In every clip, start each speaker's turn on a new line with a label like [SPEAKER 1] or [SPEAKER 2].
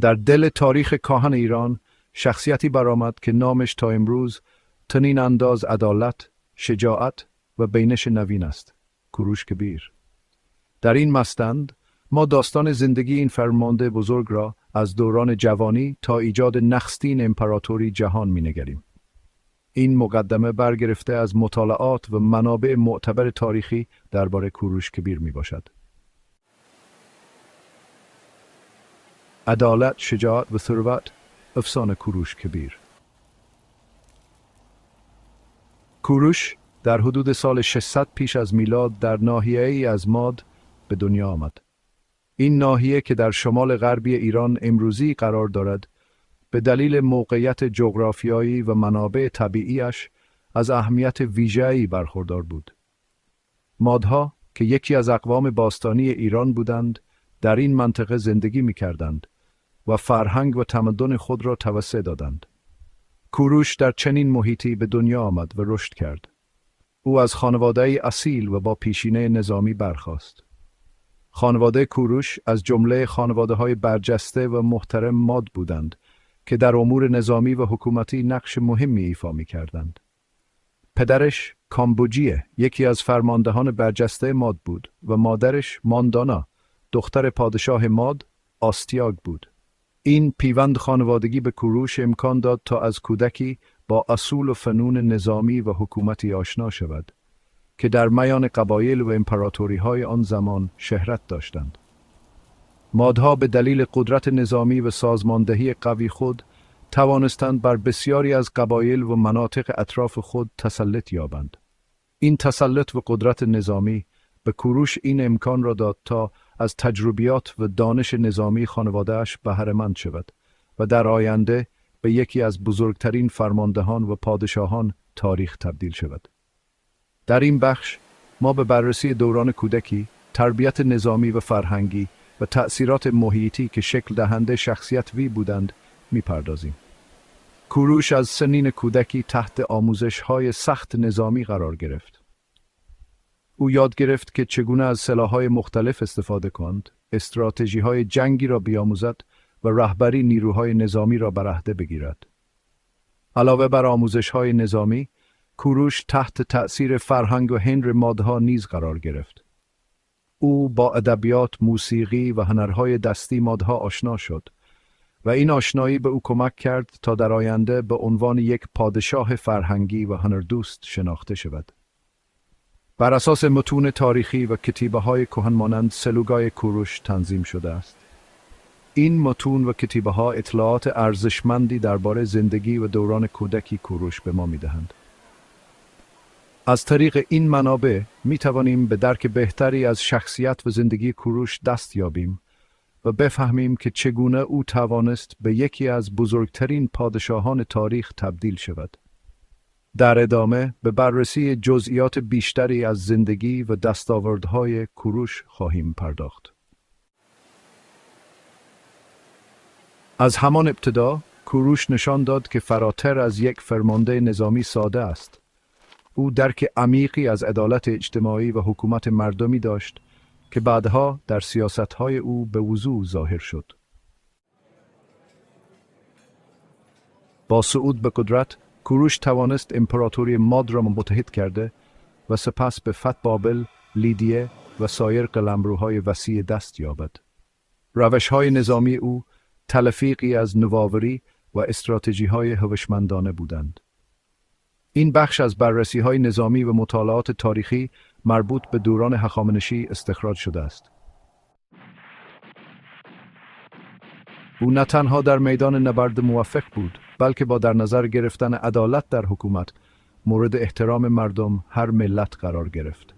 [SPEAKER 1] در دل تاریخ کهن ایران شخصیتی برآمد که نامش تا امروز تنین انداز عدالت، شجاعت و بینش نوین است. کوروش کبیر. در این مستند ما داستان زندگی این فرمانده بزرگ را از دوران جوانی تا ایجاد نخستین امپراتوری جهان می‌نگریم. این مقدمه برگرفته از مطالعات و منابع معتبر تاریخی درباره کوروش کبیر میباشد. عدالت، شجاعت و ثروت، افسانه کوروش کبیر. کوروش در حدود سال 600 پیش از میلاد در ناحیه‌ای از ماد به دنیا آمد. این ناحیه که در شمال غربی ایران امروزی قرار دارد، به دلیل موقعیت جغرافیایی و منابع طبیعیش از اهمیت ویژه‌ای برخوردار بود. مادها که یکی از اقوام باستانی ایران بودند، در این منطقه زندگی می‌کردند و فرهنگ و تمدن خود را توسعه دادند. کوروش در چنین محیطی به دنیا آمد و رشد کرد. او از خانواده‌ای اصیل و با پیشینه نظامی برخاست. خانواده کوروش از جمله خانواده‌های برجسته و محترم ماد بودند که در امور نظامی و حکومتی نقش مهمی ایفا می‌کردند. پدرش کامبوجیه، یکی از فرماندهان برجسته ماد بود و مادرش ماندانا، دختر پادشاه ماد، آستیاگ بود. این پیوند خانوادگی به کوروش امکان داد تا از کودکی با اصول و فنون نظامی و حکومتی آشنا شود که در میان قبایل و امپراتوری‌های آن زمان شهرت داشتند. مادها به دلیل قدرت نظامی و سازماندهی قوی خود توانستند بر بسیاری از قبایل و مناطق اطراف خود تسلط یابند. این تسلط و قدرت نظامی به کوروش این امکان را داد تا از تجربیات و دانش نظامی خانواده‌اش بهره‌مند شود و در آینده به یکی از بزرگترین فرماندهان و پادشاهان تاریخ تبدیل شود. در این بخش ما به بررسی دوران کودکی، تربیت نظامی و فرهنگی و تأثیرات محیطی که شکل دهنده شخصیت وی بودند می‌پردازیم. کوروش از سنین کودکی تحت آموزش‌های سخت نظامی قرار گرفت. او یاد گرفت که چگونه از سلاح‌های مختلف استفاده کند، استراتژی‌های جنگی را بیاموزد و رهبری نیروهای نظامی را بر عهده بگیرد. علاوه بر آموزش‌های نظامی، کوروش تحت تأثیر فرهنگ و هنر مادها نیز قرار گرفت. او با ادبیات، موسیقی و هنرهای دستی مادها آشنا شد و این آشنایی به او کمک کرد تا در آینده به عنوان یک پادشاه فرهنگی و هنردوست شناخته شود. بر اساس متون تاریخی و کتیبه‌های کهن مانند سلوگای کوروش تنظیم شده است. این متون و کتیبه‌ها اطلاعات ارزشمندی درباره زندگی و دوران کودکی کوروش به ما می‌دهند. از طریق این منابع می‌توانیم به درک بهتری از شخصیت و زندگی کوروش دست یابیم و بفهمیم که چگونه او توانست به یکی از بزرگترین پادشاهان تاریخ تبدیل شود. در ادامه به بررسی جزئیات بیشتری از زندگی و دستاوردهای کوروش خواهیم پرداخت. از همان ابتدا کوروش نشان داد که فراتر از یک فرمانده نظامی ساده است. او درک عمیقی از عدالت اجتماعی و حکومت مردمی داشت که بعدها در سیاست‌های او به وضوح ظاهر شد. با صعود به قدرت، کوروش توانست امپراتوری ماد را متحد کرده و سپس به فتح بابل، لیدیه و سایر قلمروهای وسیع دست یابد. روش‌های نظامی او تلفیقی از نوآوری و استراتژی‌های هوشمندانه بودند. این بخش از بررسی‌های نظامی و مطالعات تاریخی مربوط به دوران هخامنشی استخراج شده است. او نه تنها در میدان نبرد موفق بود، بلکه با در نظر گرفتن عدالت در حکومت مورد احترام مردم هر ملت قرار گرفت.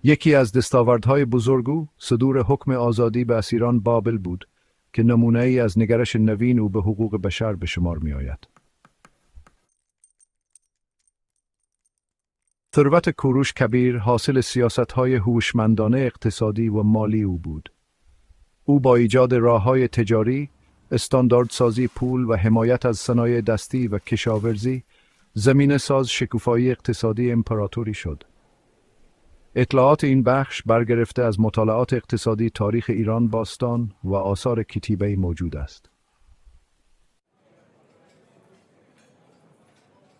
[SPEAKER 1] یکی از دستاوردهای بزرگ او صدور حکم آزادی به اسیران بابل بود که نمونه‌ای از نگرش نوین او به حقوق بشر به شمار می آید. ثروت کوروش کبیر حاصل سیاست‌های هوشمندانه اقتصادی و مالی او بود. او با ایجاد راه‌های تجاری، استانداردسازی پول و حمایت از صنایع دستی و کشاورزی، زمینه ساز شکوفایی اقتصادی امپراتوری شد. اطلاعات این بخش برگرفته از مطالعات اقتصادی تاریخ ایران باستان و آثار کتیبه‌ای موجود است.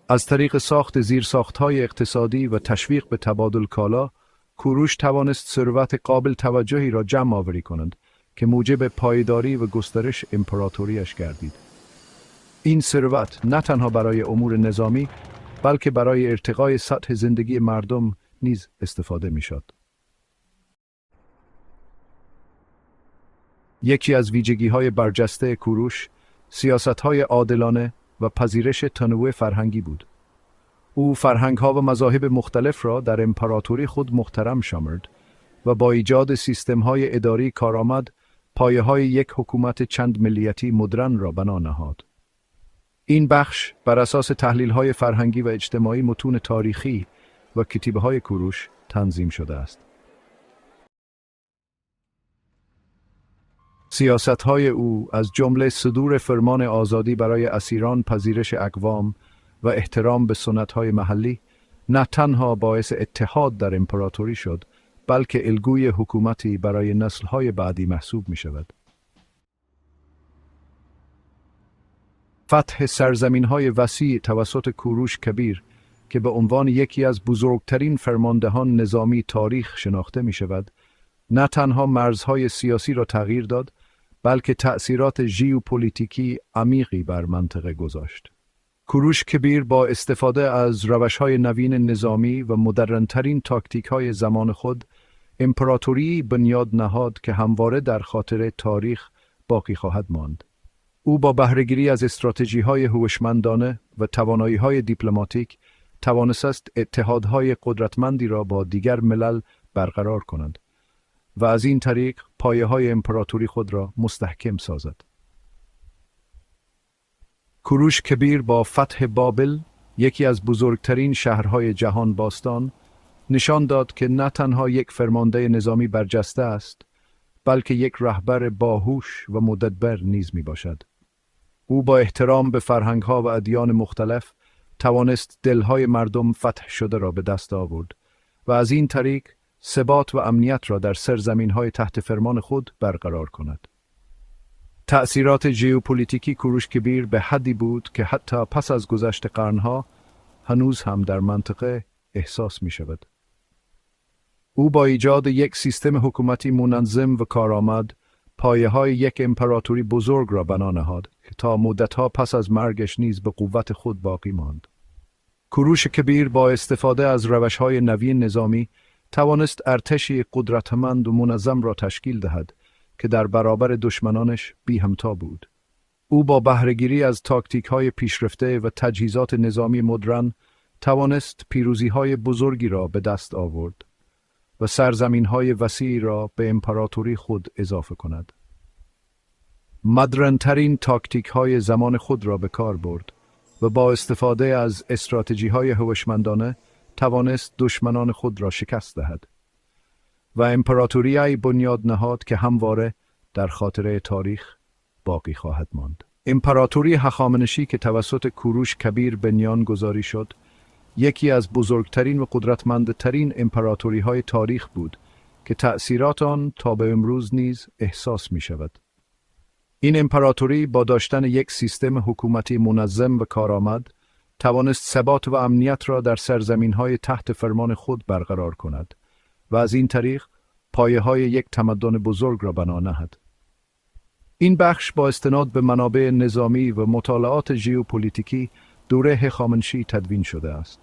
[SPEAKER 1] از طریق ساخت زیرساخت‌های اقتصادی و تشویق به تبادل کالا، کوروش توانست ثروت قابل توجهی را جمع آوری کند که موجب پایداری و گسترش امپراتوریش گردید. این ثروت نه تنها برای امور نظامی بلکه برای ارتقای سطح زندگی مردم نیز استفاده می‌شد. یکی از ویژگی‌های برجسته کوروش سیاست‌های عادلانه و پذیرش تنوع فرهنگی بود. او فرهنگ‌ها و مذاهب مختلف را در امپراتوری خود محترم شمرد و با ایجاد سیستم‌های اداری کارآمد پایه‌های یک حکومت چند ملیتی مدرن را بنا نهاد. این بخش بر اساس تحلیل‌های فرهنگی و اجتماعی متون تاریخی و کتیبه‌های کوروش تنظیم شده است. سیاست‌های او از جمله صدور فرمان آزادی برای اسیران، پذیرش اقوام و احترام به سنت‌های محلی نه تنها باعث اتحاد در امپراتوری شد، بلکه الگوی حکومتی برای نسل‌های بعدی محسوب می‌شود. فتح سرزمین‌های وسیع توسط کوروش کبیر که به عنوان یکی از بزرگترین فرماندهان نظامی تاریخ شناخته می‌شود، نه تنها مرزهای سیاسی را تغییر داد، بلکه تأثیرات ژئوپلیتیکی عمیقی بر منطقه گذاشت. کوروش کبیر با استفاده از روش‌های نوین نظامی و مدرن‌ترین تاکتیک‌های زمان خود، امپراتوری بنیاد نهاد که همواره در خاطر تاریخ باقی خواهد ماند. او با بهره‌گیری از استراتژی‌های هوشمندانه و توانایی‌های دیپلماتیک توانست اتحادهای قدرتمندی را با دیگر ملل برقرار کند و از این طریق پایه‌های امپراتوری خود را مستحکم سازد. کوروش کبیر با فتح بابل، یکی از بزرگترین شهرهای جهان باستان، نشان داد که نه تنها یک فرمانده نظامی برجسته است، بلکه یک رهبر باهوش و مدبر نیز می باشد. او با احترام به فرهنگ‌ها و ادیان مختلف توانست دلهای مردم فتح شده را به دست آورد و از این طریق ثبات و امنیت را در سرزمین‌های تحت فرمان خود برقرار کند. تأثیرات ژئوپلیتیکی کوروش کبیر به حدی بود که حتی پس از گذشت قرنها هنوز هم در منطقه احساس می شود. او با ایجاد یک سیستم حکومتی منظم و کارآمد پایه‌های یک امپراتوری بزرگ را بنا نهاد که تا مدت‌ها پس از مرگش نیز به قوت خود باقی ماند. کوروش کبیر با استفاده از روش‌های نوین نظامی توانست ارتشی قدرتمند و منظم را تشکیل دهد که در برابر دشمنانش بی همتا بود. او با بهره‌گیری از تاکتیک‌های پیشرفته و تجهیزات نظامی مدرن توانست پیروزی‌های بزرگی را به دست آورد و سرزمین‌های وسیعی را به امپراتوری خود اضافه کند. مدرن‌ترین تاکتیک‌های زمان خود را به کار برد و با استفاده از استراتژی‌های هوشمندانه توانست دشمنان خود را شکست دهد و امپراتوری‌ای بنیاد نهاد که همواره در خاطره تاریخ باقی خواهد ماند. امپراتوری هخامنشی که توسط کوروش کبیر بنیان گذاری شد، یکی از بزرگترین و قدرتمندترین امپراتوری‌های تاریخ بود که تأثیرات آن تا به امروز نیز احساس می شود. این امپراتوری با داشتن یک سیستم حکومتی منظم و کارآمد توانست ثبات و امنیت را در سرزمین‌های تحت فرمان خود برقرار کند و از این طریق پایه‌های یک تمدن بزرگ را بنا نهد. این بخش با استناد به منابع نظامی و مطالعات ژئوپلیتیکی دوره هخامنشی تدوین شده است.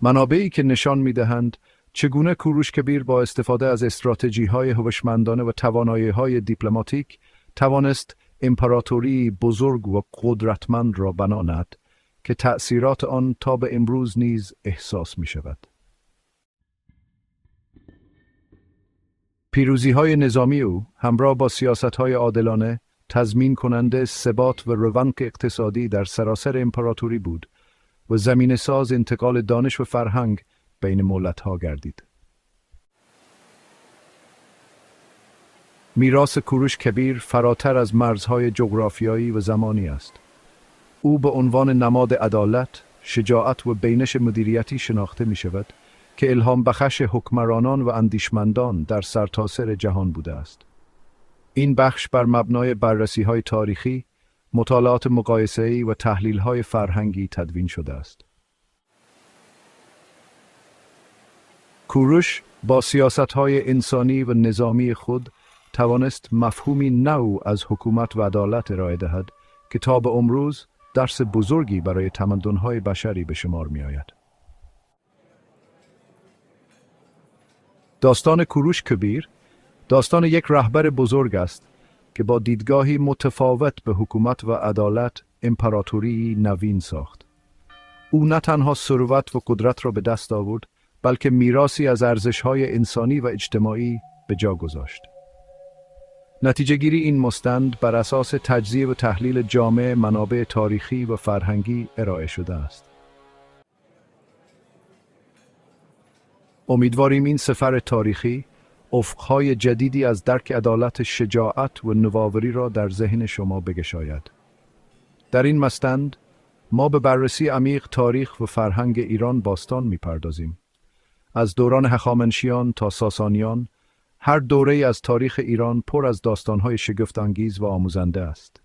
[SPEAKER 1] منابعی که نشان می‌دهند چگونه کوروش کبیر با استفاده از استراتژی‌های هوشمندانه و توانایی‌های دیپلماتیک توانست امپراتوری بزرگ و قدرتمند را بنا نهد که تأثیرات آن تا به امروز نیز احساس می‌شود. پیروزی‌های نظامی او همراه با سیاست‌های عادلانه تضمین کننده ثبات و رونق اقتصادی در سراسر امپراتوری بود و زمینه ساز انتقال دانش و فرهنگ بین ملت‌ها گردید. میراث کوروش کبیر فراتر از مرزهای جغرافیایی و زمانی است. او به عنوان نماد عدالت، شجاعت و بینش مدیریتی شناخته می شود که الهام بخش حکمرانان و اندیشمندان در سرتاسر جهان بوده است. این بخش بر مبنای بررسی‌های تاریخی، مطالعات مقایسه‌ای و تحلیل‌های فرهنگی تدوین شده است. کوروش با سیاست‌های انسانی و نظامی خود توانست مفهومی نو از حکومت و عدالت ارائه دهد که تا به امروز درس بزرگی برای تمدن‌های بشری به شمار می‌آید. داستان کوروش کبیر داستان یک رهبر بزرگ است که با دیدگاهی متفاوت به حکومت و عدالت امپراتوری نوین ساخت. او نه تنها ثروت و قدرت را به دست آورد، بلکه میراثی از ارزش‌های انسانی و اجتماعی به جا گذاشت. نتیجه‌گیری این مستند بر اساس تجزیه و تحلیل جامع منابع تاریخی و فرهنگی ارائه شده است. امیدواریم این سفر تاریخی افقهای جدیدی از درک عدالت، شجاعت و نوآوری را در ذهن شما بگشاید. در این مستند ما به بررسی عمیق تاریخ و فرهنگ ایران باستان می‌پردازیم. از دوران هخامنشیان تا ساسانیان، هر دوره از تاریخ ایران پر از داستان‌های شگفت‌انگیز و آموزنده است.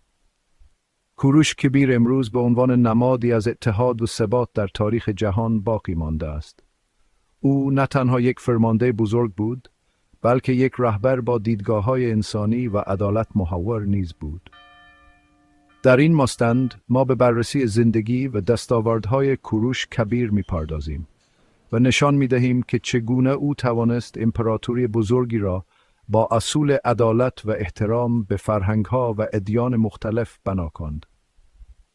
[SPEAKER 1] کوروش کبیر امروز به عنوان نمادی از اتحاد و ثبات در تاریخ جهان باقی مانده است. او نه تنها یک فرمانده بزرگ بود، بلکه یک رهبر با دیدگاه‌های انسانی و عدالت محور نیز بود. در این مستند ما به بررسی زندگی و دستاوردهای کوروش کبیر می‌پردازیم و نشان می‌دهیم که چگونه او توانست امپراتوری بزرگی را با اصول عدالت و احترام به فرهنگ‌ها و ادیان مختلف بنا کند.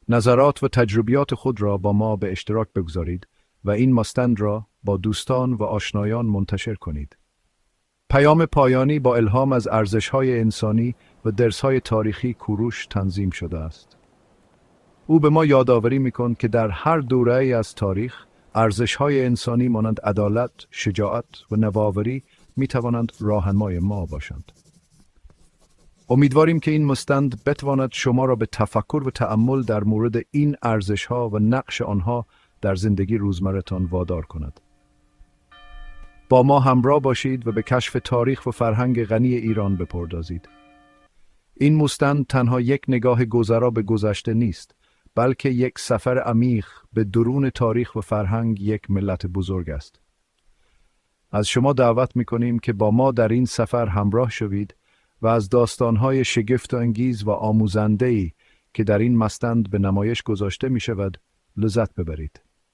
[SPEAKER 1] نظرات و تجربیات خود را با ما به اشتراک بگذارید و این مستند را با دوستان و آشنایان منتشر کنید. پیام پایانی با الهام از ارزش‌های انسانی و درس‌های تاریخی کوروش تنظیم شده است. او به ما یادآوری می‌کند که در هر دوره‌ای از تاریخ ارزش‌های انسانی مانند عدالت، شجاعت و نوآوری می‌توانند راهنمای ما باشند. امیدواریم که این مستند بتواند شما را به تفکر و تأمل در مورد این ارزش‌ها و نقش آنها در زندگی روزمره‌تان وادار کند. با ما همراه باشید و به کشف تاریخ و فرهنگ غنی ایران بپردازید. این مستند تنها یک نگاه گذرا به گذشته نیست، بلکه یک سفر عمیق به درون تاریخ و فرهنگ یک ملت بزرگ است. از شما دعوت می‌کنیم که با ما در این سفر همراه شوید و از داستان‌های شگفت‌انگیز و آموزنده‌ای که در این مستند به نمایش گذاشته می‌شود لذت ببرید.